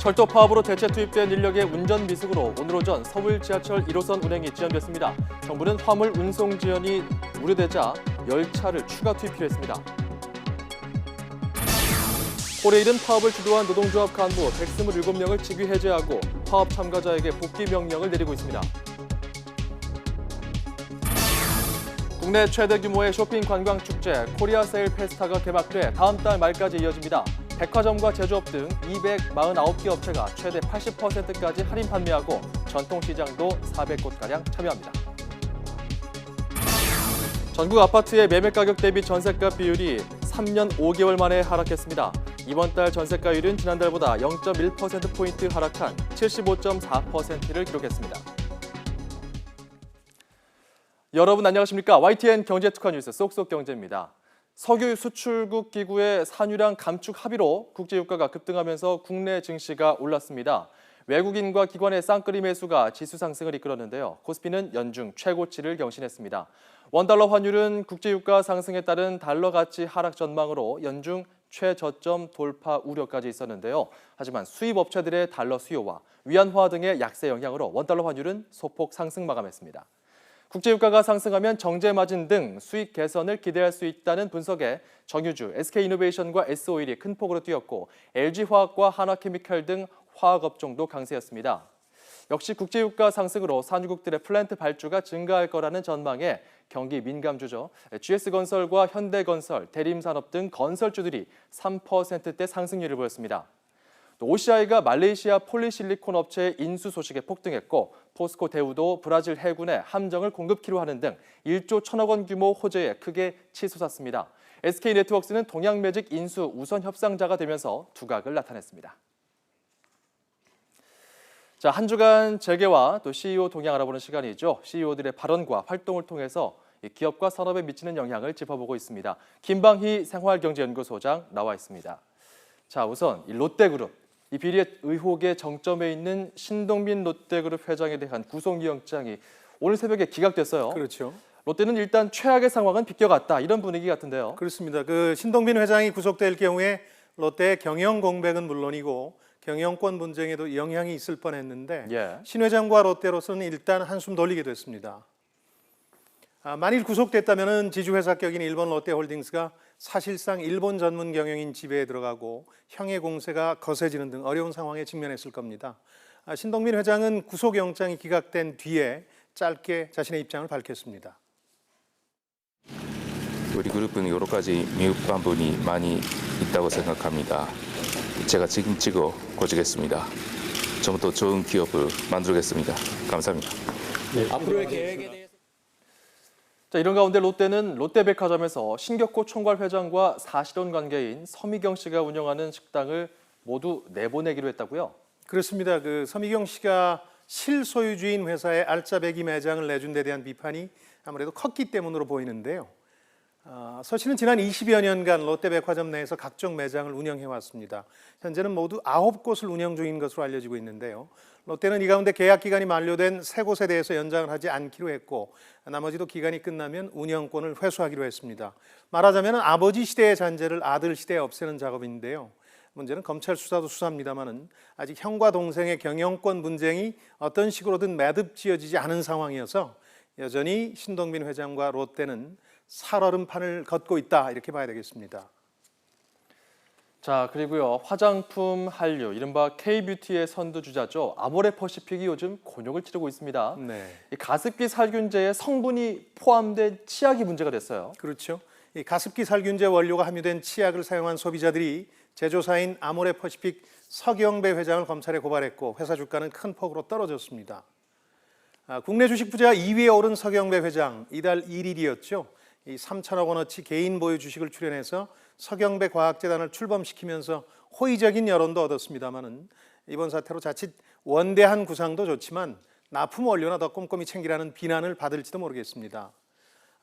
철도 파업으로 대체 투입된 인력의 운전 미숙으로 오늘 오전 서울 지하철 1호선 운행이 지연됐습니다. 정부는 화물 운송 지연이 우려되자 열차를 추가 투입하기로 했습니다. 코레일은 파업을 주도한 노동조합 간부 127명을 직위 해제하고 파업 참가자에게 복귀 명령을 내리고 있습니다. 국내 최대 규모의 쇼핑 관광 축제 코리아 세일 페스타가 개막돼 다음 달 말까지 이어집니다. 백화점과 제조업 등 249개 업체가 최대 80%까지 할인 판매하고 전통시장도 400곳가량 참여합니다. 전국 아파트의 매매 가격 대비 전셋값 비율이 3년 5개월 만에 하락했습니다. 이번 달 전셋가율은 지난달보다 0.1%포인트 하락한 75.4%를 기록했습니다. 여러분 안녕하십니까? YTN 경제특화 뉴스 쏙쏙 경제입니다. 석유 수출국 기구의 산유량 감축 합의로 국제유가가 급등하면서 국내 증시가 올랐습니다. 외국인과 기관의 쌍끌이 매수가 지수 상승을 이끌었는데요. 코스피는 연중 최고치를 경신했습니다. 원달러 환율은 국제유가 상승에 따른 달러 가치 하락 전망으로 연중 최저점 돌파 우려까지 있었는데요. 하지만 수입 업체들의 달러 수요와 위안화 등의 약세 영향으로 원달러 환율은 소폭 상승 마감했습니다. 국제유가가 상승하면 정제 마진 등 수익 개선을 기대할 수 있다는 분석에 정유주, SK이노베이션과 S오일이 큰 폭으로 뛰었고 LG화학과 한화케미칼 등 화학업종도 강세였습니다. 역시 국제유가 상승으로 산유국들의 플랜트 발주가 증가할 거라는 전망에 경기 민감주죠. GS건설과 현대건설, 대림산업 등 건설주들이 3%대 상승률을 보였습니다. 또 OCI가 말레이시아 폴리실리콘 업체의 인수 소식에 폭등했고 포스코 대우도 브라질 해군에 함정을 공급키로 하는 등 1조 1천억 원 규모 호재에 크게 치솟았습니다. SK네트워크스는 동양매직 인수 우선 협상자가 되면서 두각을 나타냈습니다. 자, 한 주간 재계와 또 CEO 동향 알아보는 시간이죠. CEO들의 발언과 활동을 통해서 기업과 산업에 미치는 영향을 짚어보고 있습니다. 김방희 생활경제연구소장 나와 있습니다. 자, 우선 이 롯데그룹. 이 비리 의혹의 정점에 있는 신동빈 롯데그룹 회장에 대한 구속영장이 오늘 새벽에 기각됐어요. 그렇죠. 롯데는 일단 최악의 상황은 비껴갔다 이런 분위기 같은데요. 그렇습니다. 그 신동빈 회장이 구속될 경우에 롯데의 경영 공백은 물론이고 경영권 분쟁에도 영향이 있을 뻔했는데 신 회장과 롯데로서는 일단 한숨 돌리게 됐습니다. 만일 구속됐다면 지주회사격인 일본 롯데홀딩스가 사실상 일본 전문 경영인 지배에 들어가고 형의 공세가 거세지는 등 어려운 상황에 직면했을 겁니다. 신동빈 회장은 구속영장이 기각된 뒤에 짧게 자신의 입장을 밝혔습니다. 우리 그룹은 여러 가지 미흡 부분이 많이 있다고 생각합니다. 제가 책임지고 고치겠습니다. 좀 더 좋은 기업을 만들겠습니다. 감사합니다. 앞으로의 계획에 대해서 자, 이런 가운데 롯데는 롯데백화점에서 신격호 총괄 회장과 사실혼 관계인 서미경 씨가 운영하는 식당을 모두 내보내기로 했다고요? 그렇습니다. 그 서미경 씨가 실소유주인 회사에 알짜배기 매장을 내준 데 대한 비판이 아무래도 컸기 때문으로 보이는데요. 서 씨는 지난 20여 년간 롯데백화점 내에서 각종 매장을 운영해 왔습니다. 현재는 모두 9곳을 운영 중인 것으로 알려지고 있는데요. 롯데는 이 가운데 계약 기간이 만료된 3곳에 대해서 연장을 하지 않기로 했고 나머지도 기간이 끝나면 운영권을 회수하기로 했습니다. 말하자면 아버지 시대의 잔재를 아들 시대에 없애는 작업인데요. 문제는 검찰 수사도 수사입니다만은 아직 형과 동생의 경영권 분쟁이 어떤 식으로든 매듭지어지지 않은 상황이어서 여전히 신동빈 회장과 롯데는 살얼음판을 걷고 있다 이렇게 봐야 되겠습니다. 자, 그리고요. 화장품 한류, 이른바 K-뷰티의 선두주자죠. 아모레퍼시픽이 요즘 곤욕을 치르고 있습니다. 이 가습기 살균제에 성분이 포함된 치약이 문제가 됐어요. 그렇죠. 이 가습기 살균제 원료가 함유된 치약을 사용한 소비자들이 제조사인 아모레퍼시픽 서경배 회장을 검찰에 고발했고 회사 주가는 큰 폭으로 떨어졌습니다. 국내 주식 부자 2위에 오른 서경배 회장, 이달 1일이었죠. 이 3천억 원어치 개인 보유 주식을 출연해서 서경배 과학재단을 출범시키면서 호의적인 여론도 얻었습니다마는 이번 사태로 자칫 원대한 구상도 좋지만 납품 원료나 더 꼼꼼히 챙기라는 비난을 받을지도 모르겠습니다.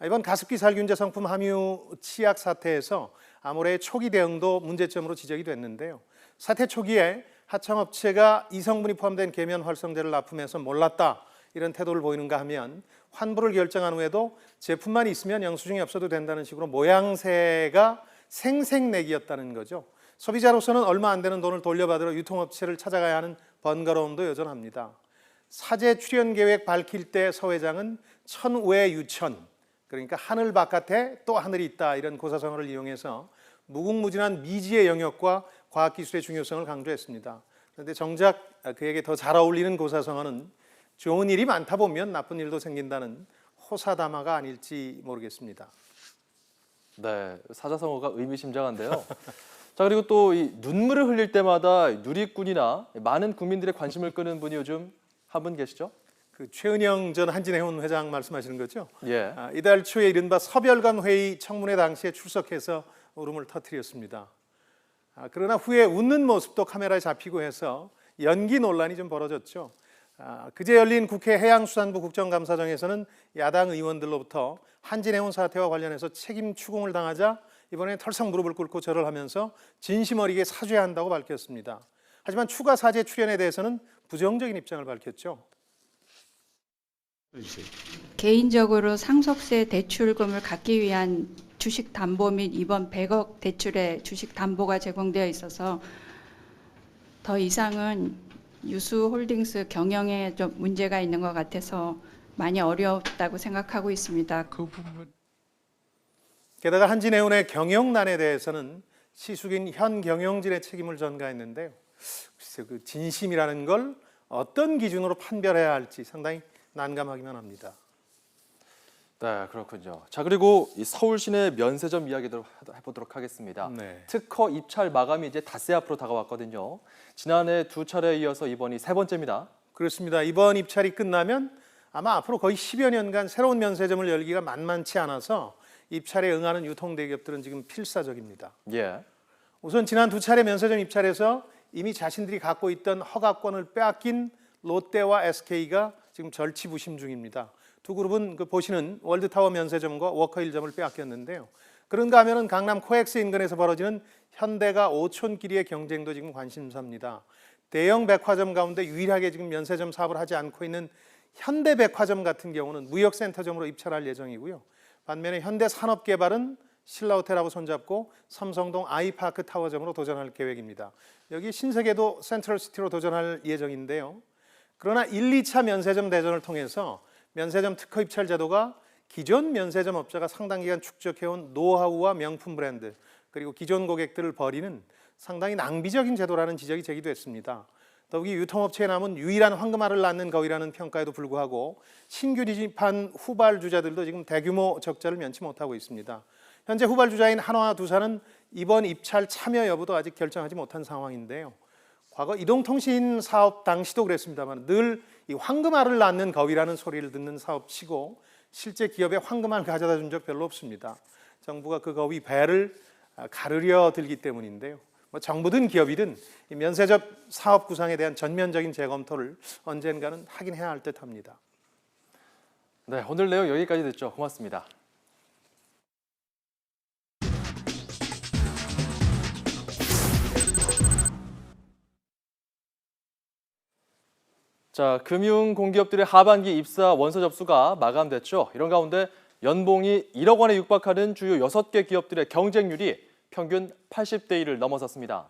이번 가습기 살균제 성품 함유 치약 사태에서 아모레의 초기 대응도 문제점으로 지적이 됐는데요. 사태 초기에 하청업체가 이 성분이 포함된 계면 활성제를 납품해서 몰랐다 이런 태도를 보이는가 하면 환불을 결정한 후에도 제품만 있으면 영수증이 없어도 된다는 식으로 모양새가 생색내기였다는 거죠. 소비자로서는 얼마 안 되는 돈을 돌려받으러 유통업체를 찾아가야 하는 번거로움도 여전합니다. 사제 출연 계획 밝힐 때 서 회장은 천외 유천, 그러니까 하늘 바깥에 또 하늘이 있다, 이런 고사성어를 이용해서 무궁무진한 미지의 영역과 과학기술의 중요성을 강조했습니다. 그런데 정작 그에게 더 잘 어울리는 고사성어는 좋은 일이 많다 보면 나쁜 일도 생긴다는 호사다마가 아닐지 모르겠습니다. 네, 사자성어가 의미심장한데요. 자, 그리고 또 이 눈물을 흘릴 때마다 누리꾼이나 많은 국민들의 관심을 끄는 분이 요즘 한 분 계시죠? 그 최은영 전 한진해운 회장 말씀하시는 거죠? 예. 이달 초에 이른바 서별관 회의 청문회 당시에 출석해서 울음을 터뜨렸습니다. 그러나 후에 웃는 모습도 카메라에 잡히고 해서 연기 논란이 좀 벌어졌죠. 그제 열린 국회 해양수산부 국정감사정에서는 야당 의원들로부터 한진해운 사태와 관련해서 책임 추궁을 당하자 이번에 털썩 무릎을 꿇고 절을 하면서 진심 어리게 사죄한다고 밝혔습니다. 하지만 추가 사죄 출연에 대해서는 부정적인 입장을 밝혔죠. 개인적으로 상속세 대출금을 갚기 위한 주식 담보 및 이번 100억 대출의 주식 담보가 제공되어 있어서 더 이상은 유수홀딩스 경영에 좀 문제가 있는 것 같아서 많이 어렵다고 생각하고 있습니다. 그 부분 게다가 한진해운의 경영난에 대해서는 시숙인 현 경영진의 책임을 전가했는데요. 글쎄, 그 진심이라는 걸 어떤 기준으로 판별해야 할지 상당히 난감하기만 합니다. 네, 그렇군요. 자, 그리고 이 서울 시내 면세점 이야기도 해보도록 하겠습니다. 네. 특허 입찰 마감이 이제 닷새 앞으로 다가왔거든요. 지난해 2차례에 이어서 이번이 3번째입니다. 그렇습니다. 이번 입찰이 끝나면 아마 앞으로 거의 10여 년간 새로운 면세점을 열기가 만만치 않아서 입찰에 응하는 유통대기업들은 지금 필사적입니다. 예. 우선 지난 2차례 면세점 입찰에서 이미 자신들이 갖고 있던 허가권을 빼앗긴 롯데와 SK가 지금 절치부심 중입니다. 두 그룹은 그 보시는 월드타워 면세점과 워커힐점을 빼앗겼는데요. 그런가 하면은 강남 코엑스 인근에서 벌어지는 현대가 오촌끼리의 경쟁도 지금 관심사입니다. 대형 백화점 가운데 유일하게 지금 면세점 사업을 하지 않고 있는 현대백화점 같은 경우는 무역센터점으로 입찰할 예정이고요. 반면에 현대산업개발은 신라호텔하고 손잡고 삼성동 아이파크 타워점으로 도전할 계획입니다. 여기 신세계도 센트럴시티로 도전할 예정인데요. 그러나 1, 2차 면세점 대전을 통해서 면세점 특허 입찰 제도가 기존 면세점 업자가 상당 기간 축적해온 노하우와 명품 브랜드 그리고 기존 고객들을 버리는 상당히 낭비적인 제도라는 지적이 제기됐습니다. 더욱이 유통업체에 남은 유일한 황금알을 낳는 거위라는 평가에도 불구하고 신규 진입한 후발주자들도 지금 대규모 적자를 면치 못하고 있습니다. 현재 후발주자인 한화와 두산은 이번 입찰 참여 여부도 아직 결정하지 못한 상황인데요. 과거 이동통신 사업 당시도 그랬습니다만 늘 이 황금알을 낳는 거위라는 소리를 듣는 사업치고 실제 기업에 황금알 가져다 준 적 별로 없습니다. 정부가 그 거위 배를 가르려 들기 때문인데요. 정부든 기업이든 이 면세점 사업 구상에 대한 전면적인 재검토를 언젠가는 하긴 해야 할 듯합니다. 네, 오늘 내용 여기까지 듣죠. 고맙습니다. 자, 금융 공기업들의 하반기 입사 원서 접수가 마감됐죠. 이런 가운데 연봉이 1억 원에 육박하는 주요 6개 기업들의 경쟁률이 평균 80대 1을 넘어섰습니다.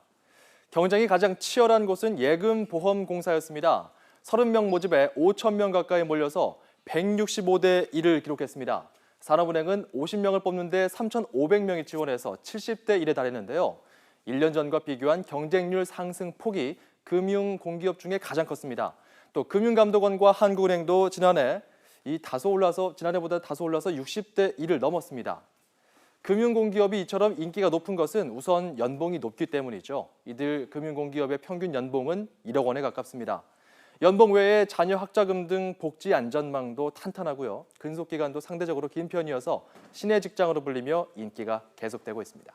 경쟁이 가장 치열한 곳은 예금보험공사였습니다. 30명 모집에 5천 명 가까이 몰려서 165대 1을 기록했습니다. 산업은행은 50명을 뽑는데 3,500명이 지원해서 70대 1에 달했는데요. 1년 전과 비교한 경쟁률 상승 폭이 금융 공기업 중에 가장 컸습니다. 또 금융감독원과 한국은행도 지난해보다 다소 올라서 60대 1을 넘었습니다. 금융공기업이 이처럼 인기가 높은 것은 우선 연봉이 높기 때문이죠. 이들 금융공기업의 평균 연봉은 1억 원에 가깝습니다. 연봉 외에 자녀 학자금 등 복지 안전망도 탄탄하고요. 근속기간도 상대적으로 긴 편이어서 신의 직장으로 불리며 인기가 계속되고 있습니다.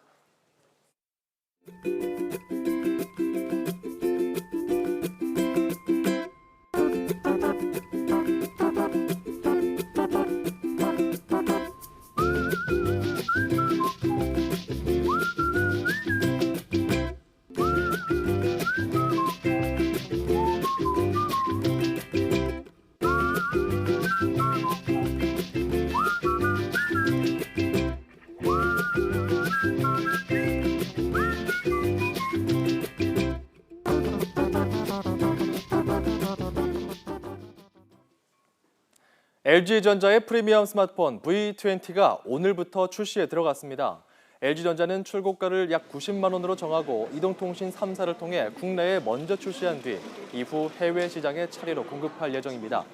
LG전자의 프리미엄 스마트폰 V20가 오늘부터 출시에 들어갔습니다. LG전자는 출고가를 약 90만 원으로 정하고 이동통신 3사를 통해 국내에 먼저 출시한 뒤 이후 해외 시장에 차례로 공급할 예정입니다.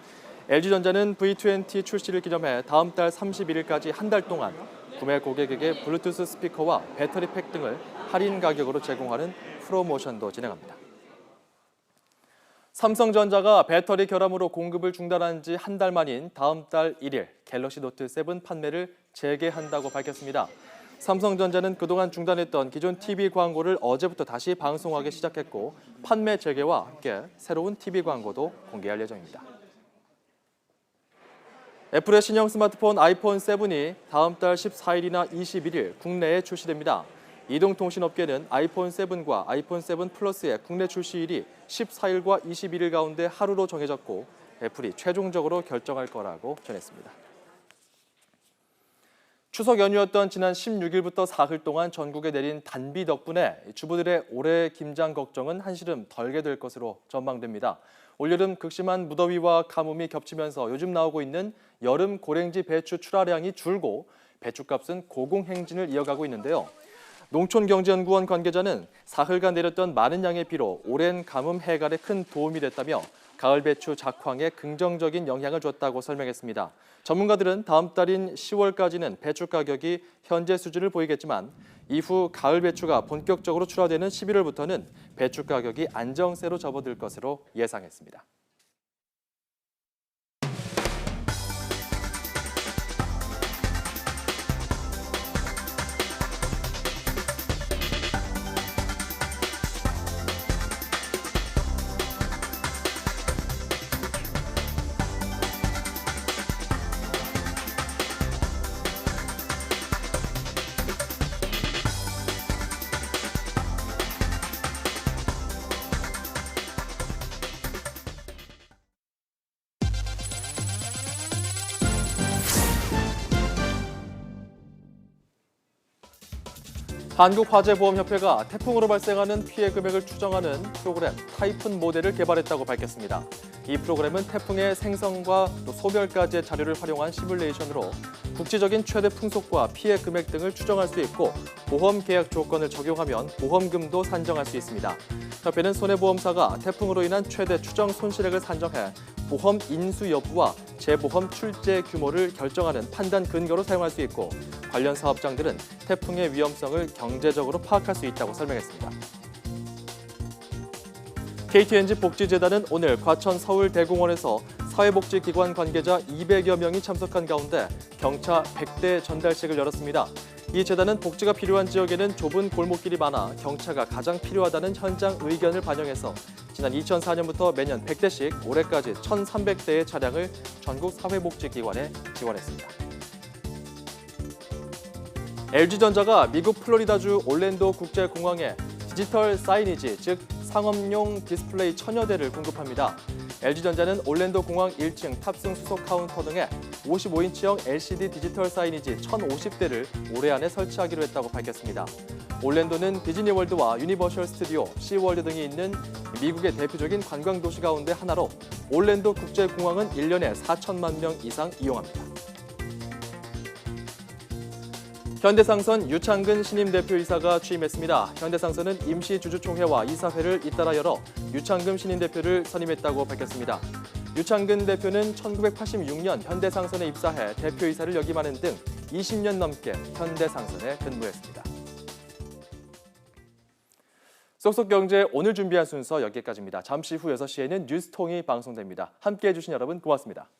LG전자는 V20 출시를 기념해 다음 달 31일까지 한 달 동안 구매 고객에게 블루투스 스피커와 배터리 팩 등을 할인 가격으로 제공하는 프로모션도 진행합니다. 삼성전자가 배터리 결함으로 공급을 중단한 지 한 달 만인 다음 달 1일 갤럭시 노트 7 판매를 재개한다고 밝혔습니다. 삼성전자는 그동안 중단했던 기존 TV 광고를 어제부터 다시 방송하기 시작했고 판매 재개와 함께 새로운 TV 광고도 공개할 예정입니다. 애플의 신형 스마트폰 아이폰 7이 다음 달 14일이나 21일 국내에 출시됩니다. 이동통신업계는 아이폰 7과 아이폰 7 플러스의 국내 출시일이 14일과 21일 가운데 하루로 정해졌고 애플이 최종적으로 결정할 거라고 전했습니다. 추석 연휴였던 지난 16일부터 사흘 동안 전국에 내린 단비 덕분에 주부들의 올해 김장 걱정은 한시름 덜게 될 것으로 전망됩니다. 올여름 극심한 무더위와 가뭄이 겹치면서 요즘 나오고 있는 여름 고랭지 배추 출하량이 줄고 배추값은 고공행진을 이어가고 있는데요. 농촌경제연구원 관계자는 사흘간 내렸던 많은 양의 비로 오랜 가뭄 해갈에 큰 도움이 됐다며 가을 배추 작황에 긍정적인 영향을 줬다고 설명했습니다. 전문가들은 다음 달인 10월까지는 배추 가격이 현재 수준을 보이겠지만 이후 가을 배추가 본격적으로 출하되는 11월부터는 배추 가격이 안정세로 접어들 것으로 예상했습니다. 한국화재보험협회가 태풍으로 발생하는 피해 금액을 추정하는 프로그램 타이푼 모델을 개발했다고 밝혔습니다. 이 프로그램은 태풍의 생성과 또 소멸까지의 자료를 활용한 시뮬레이션으로 국지적인 최대 풍속과 피해 금액 등을 추정할 수 있고 보험 계약 조건을 적용하면 보험금도 산정할 수 있습니다. 협회는 손해보험사가 태풍으로 인한 최대 추정 손실액을 산정해 보험 인수 여부와 재보험 출재 규모를 결정하는 판단 근거로 사용할 수 있고 관련 사업장들은 태풍의 위험성을 경제적으로 파악할 수 있다고 설명했습니다. KTNG 복지재단은 오늘 과천 서울대공원에서 사회복지기관 관계자 200여 명이 참석한 가운데 경차 100대 전달식을 열었습니다. 이 재단은 복지가 필요한 지역에는 좁은 골목길이 많아 경차가 가장 필요하다는 현장 의견을 반영해서 지난 2004년부터 매년 100대씩 올해까지 1,300대의 차량을 전국 사회복지기관에 지원했습니다. LG전자가 미국 플로리다주 올랜도 국제공항에 디지털 사이니지, 즉 상업용 디스플레이 1000여 대를 공급합니다. LG전자는 올랜도 공항 1층 탑승 수속 카운터 등에 55인치형 LCD 디지털 사이니지 1050대를 올해 안에 설치하기로 했다고 밝혔습니다. 올랜도는 디즈니월드와 유니버셜 스튜디오, 시월드 등이 있는 미국의 대표적인 관광 도시 가운데 하나로 올랜도 국제공항은 1년에 4천만 명 이상 이용합니다. 현대상선 유창근 신임 대표이사가 취임했습니다. 현대상선은 임시주주총회와 이사회를 잇따라 열어 유창근 신임 대표를 선임했다고 밝혔습니다. 유창근 대표는 1986년 현대상선에 입사해 대표이사를 역임하는 등 20년 넘게 현대상선에 근무했습니다. 쏙쏙경제 오늘 준비한 순서 여기까지입니다. 잠시 후 6시에는 뉴스통이 방송됩니다. 함께해 주신 여러분 고맙습니다.